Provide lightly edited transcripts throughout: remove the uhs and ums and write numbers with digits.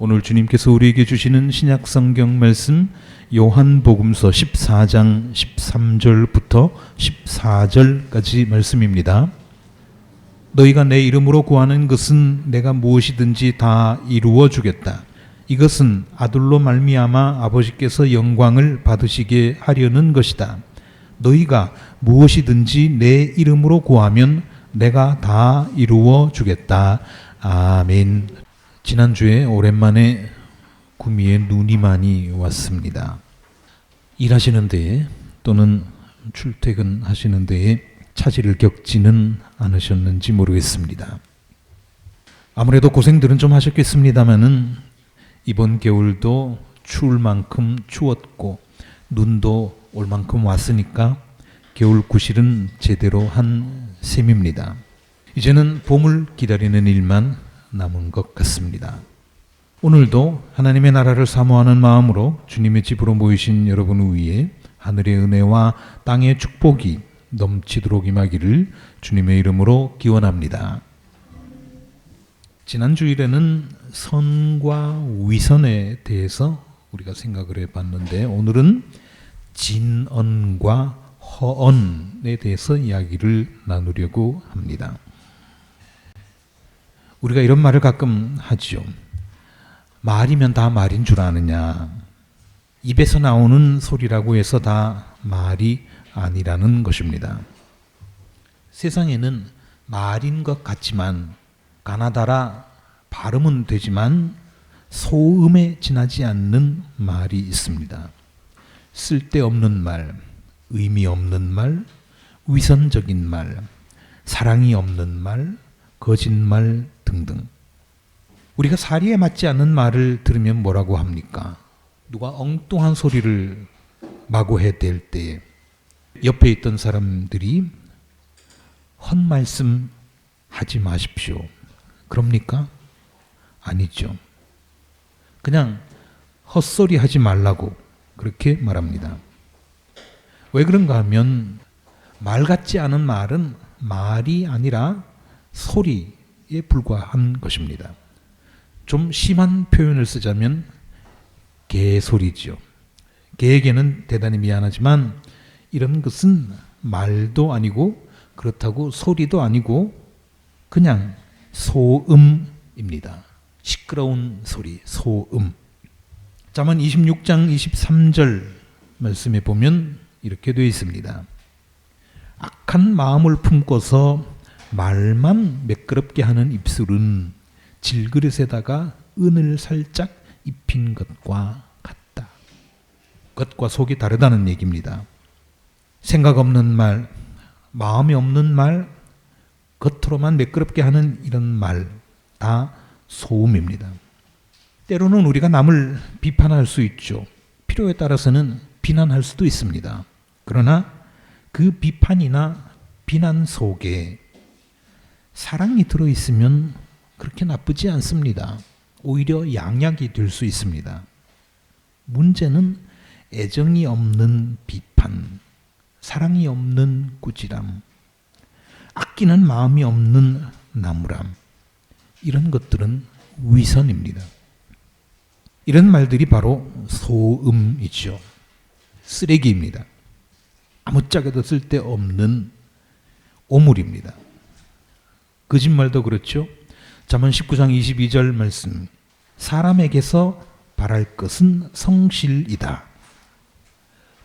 오늘 주님께서 우리에게 주시는 신약 성경 말씀 요한복음서 14장 13절부터 14절까지 말씀입니다. 너희가 내 이름으로 구하는 것은 내가 무엇이든지 다 이루어 주겠다. 이것은 아들로 말미암아 아버지께서 영광을 받으시게 하려는 것이다. 너희가 무엇이든지 내 이름으로 구하면 내가 다 이루어 주겠다. 아멘. 지난주에 오랜만에 구미에 눈이 많이 왔습니다. 일하시는 데에 또는 출퇴근하시는 데에 차질을 겪지는 않으셨는지 모르겠습니다. 아무래도 고생들은 좀 하셨겠습니다마는 이번 겨울도 추울 만큼 추웠고 눈도 올 만큼 왔으니까 겨울 구실은 제대로 한 셈입니다. 이제는 봄을 기다리는 일만 남은 것 같습니다. 오늘도 하나님의 나라를 사모하는 마음으로 주님의 집으로 모이신 여러분 위에 하늘의 은혜와 땅의 축복이 넘치도록 임하기를 주님의 이름으로 기원합니다. 지난 주일에는 선과 위선에 대해서 우리가 생각을 해봤는데 오늘은 진언과 허언에 대해서 이야기를 나누려고 합니다. 우리가 이런 말을 가끔 하죠. 말이면 다 말인 줄 아느냐. 입에서 나오는 소리라고 해서 다 말이 아니라는 것입니다. 세상에는 말인 것 같지만 가나다라 발음은 되지만 소음에 지나지 않는 말이 있습니다. 쓸데없는 말, 의미 없는 말, 위선적인 말, 사랑이 없는 말, 거짓말 등등. 우리가 사리에 맞지 않는 말을 들으면 뭐라고 합니까? 누가 엉뚱한 소리를 마구 해댈 때에 옆에 있던 사람들이 헛말씀 하지 마십시오. 그럽니까? 아니죠. 그냥 헛소리 하지 말라고 그렇게 말합니다. 왜 그런가 하면 말 같지 않은 말은 말이 아니라 소리에 불과한 것입니다. 좀 심한 표현을 쓰자면 개소리죠. 개에게는 대단히 미안하지만 이런 것은 말도 아니고 그렇다고 소리도 아니고 그냥 소음입니다. 시끄러운 소리, 소음. 잠언 26장 23절 말씀에 보면 이렇게 되어 있습니다. 악한 마음을 품고서 말만 매끄럽게 하는 입술은 질그릇에다가 은을 살짝 입힌 것과 같다. 겉과 속이 다르다는 얘기입니다. 생각 없는 말, 마음이 없는 말, 겉으로만 매끄럽게 하는 이런 말, 다 소음입니다. 때로는 우리가 남을 비판할 수 있죠. 필요에 따라서는 비난할 수도 있습니다. 그러나 그 비판이나 비난 속에 사랑이 들어있으면 그렇게 나쁘지 않습니다. 오히려 양약이 될 수 있습니다. 문제는 애정이 없는 비판, 사랑이 없는 꾸지람, 아끼는 마음이 없는 나무람, 이런 것들은 위선입니다. 이런 말들이 바로 소음이죠. 쓰레기입니다. 아무짝에도 쓸데없는 오물입니다. 거짓말도 그렇죠. 잠언 19장 22절 말씀. 사람에게서 바랄 것은 성실이다.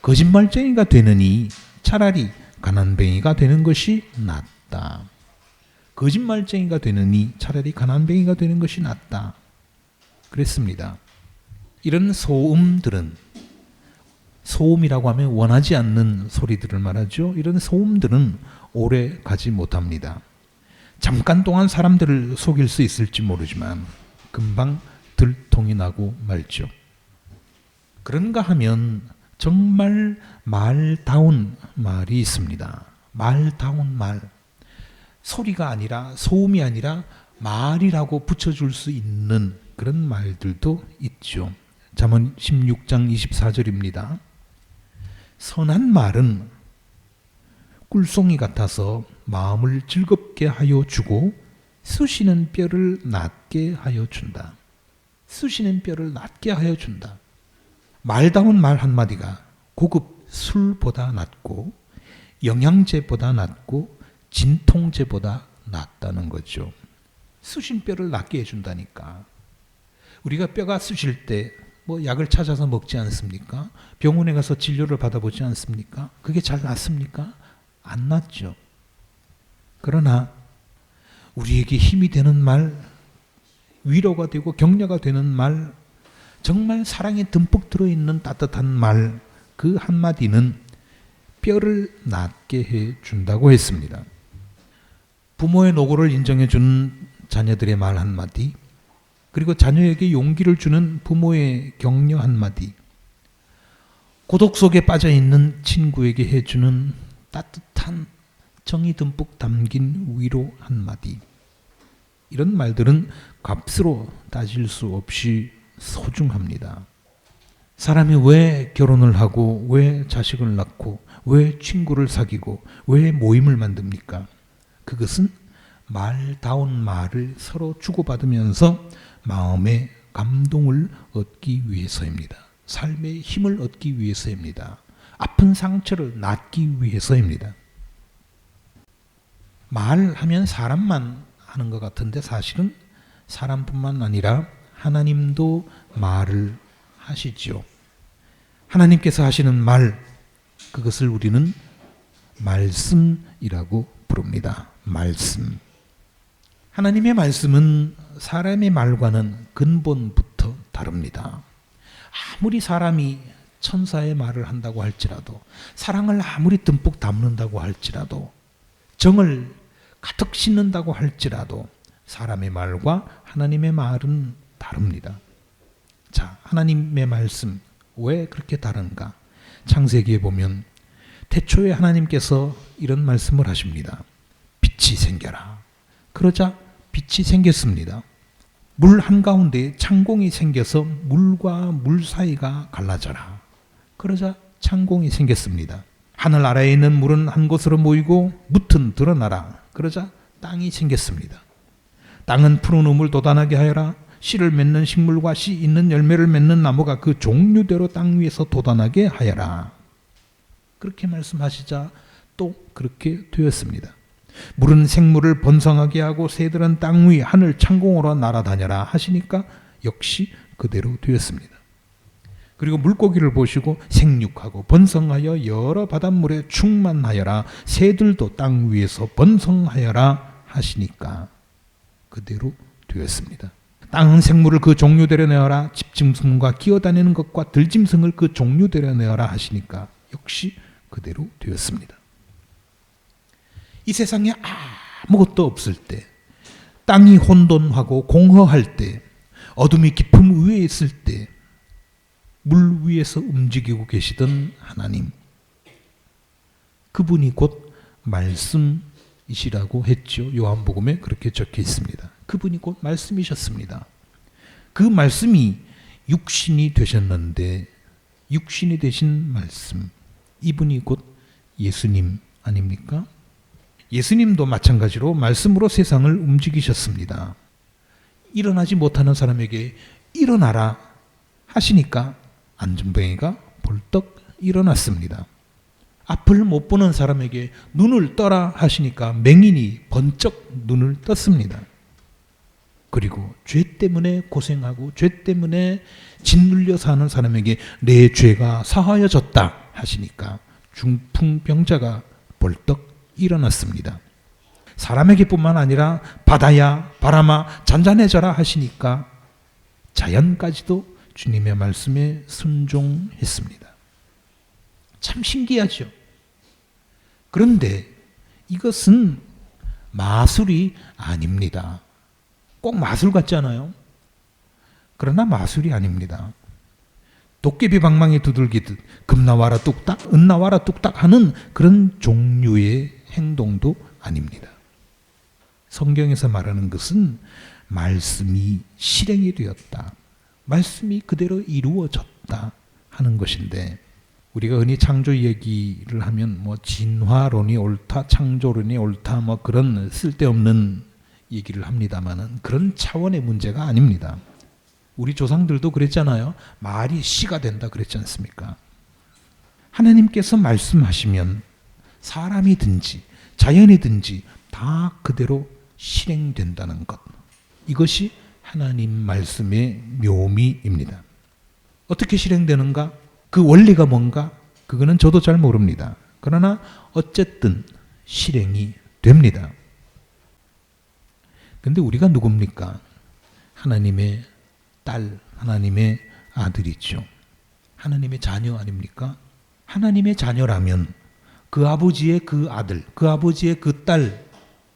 거짓말쟁이가 되느니 차라리 가난뱅이가 되는 것이 낫다. 거짓말쟁이가 되느니 차라리 가난뱅이가 되는 것이 낫다. 그랬습니다. 이런 소음들은, 소음이라고 하면 원하지 않는 소리들을 말하죠. 이런 소음들은 오래 가지 못합니다. 잠깐 동안 사람들을 속일 수 있을지 모르지만 금방 들통이 나고 말죠. 그런가 하면 정말 말다운 말이 있습니다. 말다운 말. 소리가 아니라, 소음이 아니라 말이라고 붙여줄 수 있는 그런 말들도 있죠. 잠언 16장 24절입니다. 선한 말은 꿀송이 같아서 마음을 즐겁게 하여 주고 쑤시는 뼈를 낫게 하여 준다. 쑤시는 뼈를 낫게 하여 준다. 말다운 말 한마디가 고급 술보다 낫고 영양제보다 낫고 진통제보다 낫다는 거죠. 쑤신 뼈를 낫게 해준다니까. 우리가 뼈가 쑤실 때 뭐 약을 찾아서 먹지 않습니까? 병원에 가서 진료를 받아보지 않습니까? 그게 잘 낫습니까? 안 낫죠. 그러나 우리에게 힘이 되는 말, 위로가 되고 격려가 되는 말, 정말 사랑이 듬뿍 들어있는 따뜻한 말, 그 한마디는 뼈를 낫게 해준다고 했습니다. 부모의 노고를 인정해 주는 자녀들의 말 한마디, 그리고 자녀에게 용기를 주는 부모의 격려 한마디, 고독 속에 빠져있는 친구에게 해주는 따뜻한 정이 듬뿍 담긴 위로 한마디, 이런 말들은 값으로 따질 수 없이 소중합니다. 사람이 왜 결혼을 하고 왜 자식을 낳고 왜 친구를 사귀고 왜 모임을 만듭니까? 그것은 말다운 말을 서로 주고받으면서 마음의 감동을 얻기 위해서입니다. 삶의 힘을 얻기 위해서입니다. 아픈 상처를 낫기 위해서입니다. 말하면 사람만 하는 것 같은데 사실은 사람뿐만 아니라 하나님도 말을 하시지요. 하나님께서 하시는 말, 그것을 우리는 말씀이라고 부릅니다. 말씀. 하나님의 말씀은 사람의 말과는 근본부터 다릅니다. 아무리 사람이 천사의 말을 한다고 할지라도, 사랑을 아무리 듬뿍 담는다고 할지라도, 정을 가득 싣는다고 할지라도 사람의 말과 하나님의 말은 다릅니다. 자, 하나님의 말씀 왜 그렇게 다른가? 창세기에 보면 태초에 하나님께서 이런 말씀을 하십니다. 빛이 생겨라. 그러자 빛이 생겼습니다. 물 한가운데 창공이 생겨서 물과 물 사이가 갈라져라. 그러자 창공이 생겼습니다. 하늘 아래에 있는 물은 한 곳으로 모이고 묻은 드러나라. 그러자 땅이 생겼습니다. 땅은 푸른 우물 돋아나게 하여라. 씨를 맺는 식물과 씨 있는 열매를 맺는 나무가 그 종류대로 땅 위에서 돋아나게 하여라. 그렇게 말씀하시자 또 그렇게 되었습니다. 물은 생물을 번성하게 하고 새들은 땅 위 하늘 창공으로 날아다녀라 하시니까 역시 그대로 되었습니다. 그리고 물고기를 보시고 생육하고 번성하여 여러 바닷물에 충만하여라. 새들도 땅 위에서 번성하여라 하시니까 그대로 되었습니다. 땅 생물을 그 종류대로 내어라. 집짐승과 기어다니는 것과 들짐승을 그 종류대로 내어라 하시니까 역시 그대로 되었습니다. 이 세상에 아무것도 없을 때, 땅이 혼돈하고 공허할 때, 어둠이 깊음 위에 있을 때 물 위에서 움직이고 계시던 하나님, 그분이 곧 말씀이시라고 했죠. 요한복음에 그렇게 적혀 있습니다. 그분이 곧 말씀이셨습니다. 그 말씀이 육신이 되셨는데 육신이 되신 말씀, 이분이 곧 예수님 아닙니까? 예수님도 마찬가지로 말씀으로 세상을 움직이셨습니다. 일어나지 못하는 사람에게 일어나라 하시니까 안전뱅이가 벌떡 일어났습니다. 앞을 못 보는 사람에게 눈을 떠라 하시니까 맹인이 번쩍 눈을 떴습니다. 그리고 죄 때문에 고생하고 죄 때문에 짓눌려 사는 사람에게 내 죄가 사하여졌다 하시니까 중풍병자가 벌떡 일어났습니다. 사람에게뿐만 아니라 바다야 바람아 잔잔해져라 하시니까 자연까지도 주님의 말씀에 순종했습니다. 참 신기하죠. 그런데 이것은 마술이 아닙니다. 꼭 마술 같지 않아요? 그러나 마술이 아닙니다. 도깨비 방망이 두들기듯 금 나와라 뚝딱 은 나와라 뚝딱 하는 그런 종류의 행동도 아닙니다. 성경에서 말하는 것은 말씀이 실행이 되었다. 말씀이 그대로 이루어졌다 하는 것인데, 우리가 흔히 창조 얘기를 하면 뭐 진화론이 옳다, 창조론이 옳다, 뭐 그런 쓸데없는 얘기를 합니다만은 그런 차원의 문제가 아닙니다. 우리 조상들도 그랬잖아요. 말이 씨가 된다 그랬지 않습니까? 하나님께서 말씀하시면 사람이든지 자연이든지 다 그대로 실행된다는 것. 이것이 하나님 말씀의 묘미입니다. 어떻게 실행되는가? 그 원리가 뭔가? 그거는 저도 잘 모릅니다. 그러나 어쨌든 실행이 됩니다. 근데 우리가 누굽니까? 하나님의 딸, 하나님의 아들이죠. 하나님의 자녀 아닙니까? 하나님의 자녀라면 그 아버지의 그 아들, 그 아버지의 그 딸,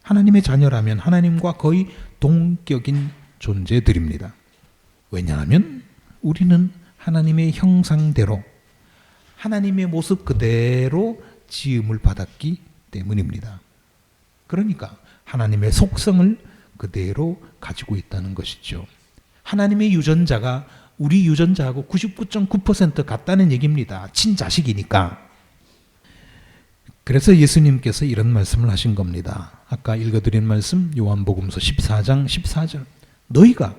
하나님의 자녀라면 하나님과 거의 동격인 존재들입니다. 왜냐하면 우리는 하나님의 형상대로 하나님의 모습 그대로 지음을 받았기 때문입니다. 그러니까 하나님의 속성을 그대로 가지고 있다는 것이죠. 하나님의 유전자가 우리 유전자하고 99.9% 같다는 얘기입니다. 친자식이니까. 그래서 예수님께서 이런 말씀을 하신 겁니다. 아까 읽어드린 말씀 요한복음서 14장 14절. 너희가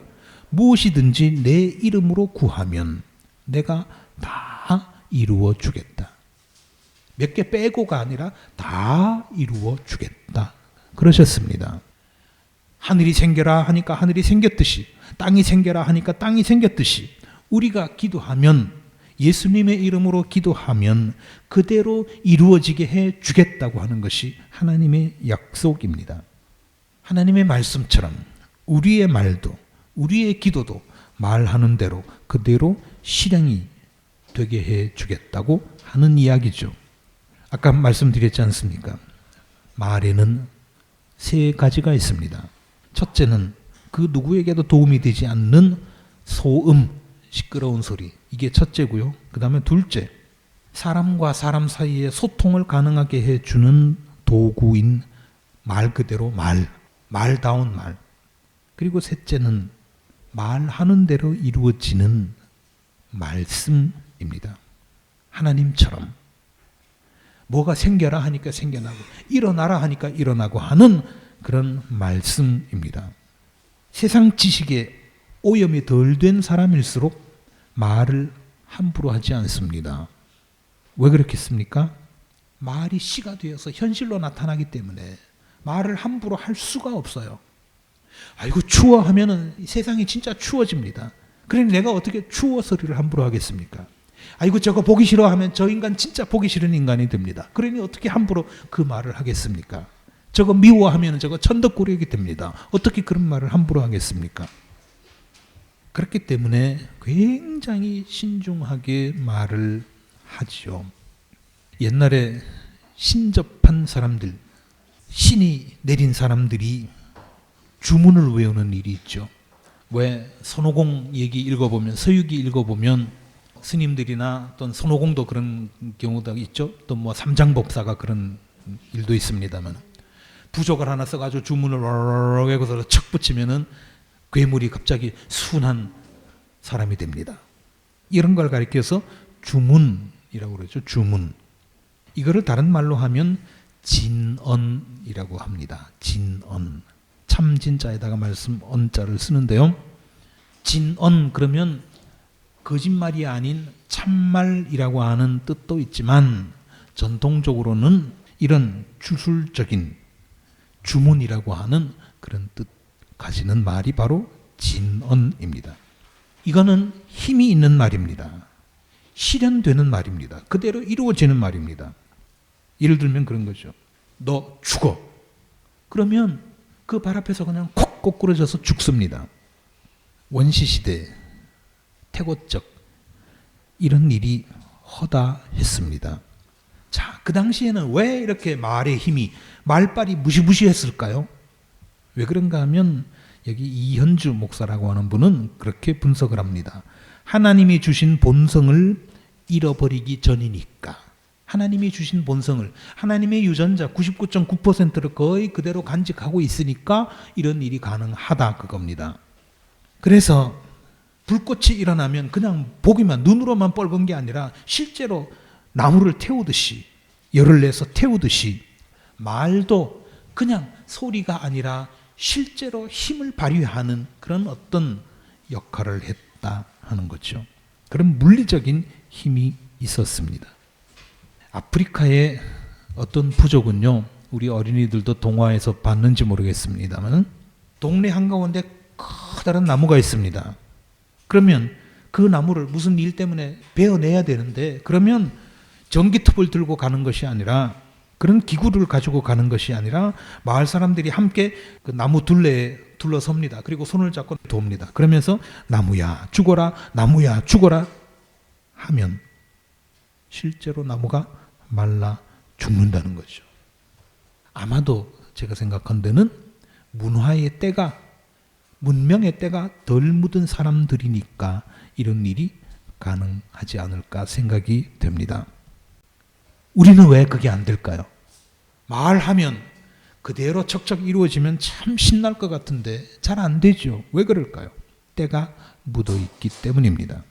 무엇이든지 내 이름으로 구하면 내가 다 이루어 주겠다. 몇 개 빼고가 아니라 다 이루어 주겠다. 그러셨습니다. 하늘이 생겨라 하니까 하늘이 생겼듯이, 땅이 생겨라 하니까 땅이 생겼듯이 우리가 기도하면, 예수님의 이름으로 기도하면 그대로 이루어지게 해 주겠다고 하는 것이 하나님의 약속입니다. 하나님의 말씀처럼 우리의 말도 우리의 기도도 말하는 대로 그대로 실행이 되게 해 주겠다고 하는 이야기죠. 아까 말씀드렸지 않습니까? 말에는 세 가지가 있습니다. 첫째는 그 누구에게도 도움이 되지 않는 소음, 시끄러운 소리. 이게 첫째고요. 그 다음에 둘째, 사람과 사람 사이에 소통을 가능하게 해주는 도구인 말 그대로 말다운 말. 그리고 셋째는 말하는 대로 이루어지는 말씀입니다. 하나님처럼 뭐가 생겨라 하니까 생겨나고 일어나라 하니까 일어나고 하는 그런 말씀입니다. 세상 지식에 오염이 덜 된 사람일수록 말을 함부로 하지 않습니다. 왜 그렇겠습니까? 말이 씨가 되어서 현실로 나타나기 때문에 말을 함부로 할 수가 없어요. 아이고 추워 하면은 세상이 진짜 추워집니다. 그러니 내가 어떻게 추워 소리를 함부로 하겠습니까? 아이고 저거 보기 싫어 하면 저 인간 진짜 보기 싫은 인간이 됩니다. 그러니 어떻게 함부로 그 말을 하겠습니까? 저거 미워하면 저거 천덕꾸러기 됩니다. 어떻게 그런 말을 함부로 하겠습니까? 그렇기 때문에 굉장히 신중하게 말을 하죠. 옛날에 신접한 사람들, 신이 내린 사람들이 주문을 외우는 일이 있죠. 왜 손오공 얘기 읽어보면, 서유기 읽어보면 스님들이나 또는 손오공도 그런 경우도 있죠. 또 뭐 삼장법사가 그런 일도 있습니다만 부족을 하나 써가지고 주문을 외고서 척 붙이면은 괴물이 갑자기 순한 사람이 됩니다. 이런 걸 가리켜서 주문이라고 그러죠. 주문. 이거를 다른 말로 하면 진언이라고 합니다. 진언. 참진자에다가 말씀 언자를 쓰는데요. 진언 그러면 거짓말이 아닌 참말이라고 하는 뜻도 있지만 전통적으로는 이런 주술적인 주문이라고 하는 그런 뜻 가지는 말이 바로 진언입니다. 이거는 힘이 있는 말입니다. 실현되는 말입니다. 그대로 이루어지는 말입니다. 예를 들면 그런 거죠. 너 죽어. 그러면 그 발 앞에서 그냥 콕 꼬꾸러져서 죽습니다. 원시시대 태고적 이런 일이 허다했습니다. 자, 그 당시에는 왜 이렇게 말의 힘이, 말빨이 무시무시했을까요? 왜 그런가 하면 여기 이현주 목사라고 하는 분은 그렇게 분석을 합니다. 하나님이 주신 본성을 잃어버리기 전이니까. 하나님이 주신 본성을, 하나님의 유전자 99.9%를 거의 그대로 간직하고 있으니까 이런 일이 가능하다 그겁니다. 그래서 불꽃이 일어나면 그냥 보기만, 눈으로만 뻘건 게 아니라 실제로 나무를 태우듯이, 열을 내서 태우듯이 말도 그냥 소리가 아니라 실제로 힘을 발휘하는 그런 어떤 역할을 나타났다 하는 거죠. 그런 물리적인 힘이 있었습니다. 아프리카의 어떤 부족은요, 우리 어린이들도 동화에서 봤는지 모르겠습니다만 동네 한가운데 커다란 나무가 있습니다. 그러면 그 나무를 무슨 일 때문에 베어내야 되는데, 그러면 전기톱을 들고 가는 것이 아니라, 그런 기구를 가지고 가는 것이 아니라 마을 사람들이 함께 그 나무 둘레에 둘러섭니다. 그리고 손을 잡고 돕니다. 그러면서 나무야 죽어라, 나무야 죽어라 하면 실제로 나무가 말라 죽는다는 거죠. 아마도 제가 생각한 데는 문화의 때가, 문명의 때가 덜 묻은 사람들이니까 이런 일이 가능하지 않을까 생각이 됩니다. 우리는 왜 그게 안 될까요? 말하면 그대로 척척 이루어지면 참 신날 것 같은데 잘 안 되죠. 왜 그럴까요? 때가 묻어 있기 때문입니다.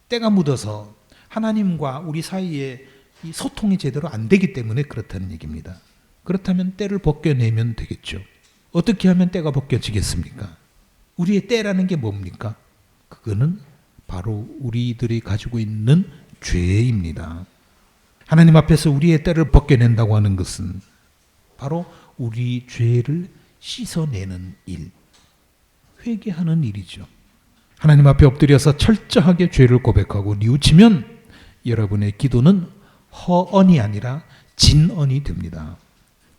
때가 묻어서 하나님과 우리 사이에 이 소통이 제대로 안 되기 때문에 그렇다는 얘기입니다. 그렇다면 때를 벗겨내면 되겠죠. 어떻게 하면 때가 벗겨지겠습니까? 우리의 때라는 게 뭡니까? 그거는 바로 우리들이 가지고 있는 죄입니다. 하나님 앞에서 우리의 때를 벗겨낸다고 하는 것은 바로 우리 죄를 씻어내는 일, 회개하는 일이죠. 하나님 앞에 엎드려서 철저하게 죄를 고백하고 뉘우치면 여러분의 기도는 허언이 아니라 진언이 됩니다.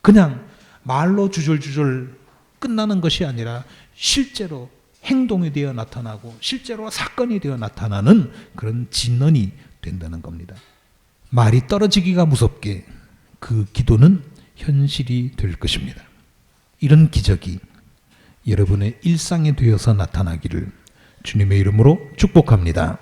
그냥 말로 주절주절 끝나는 것이 아니라 실제로 행동이 되어 나타나고 실제로 사건이 되어 나타나는 그런 진언이 된다는 겁니다. 말이 떨어지기가 무섭게 그 기도는 현실이 될 것입니다. 이런 기적이 여러분의 일상에 되어서 나타나기를 주님의 이름으로 축복합니다.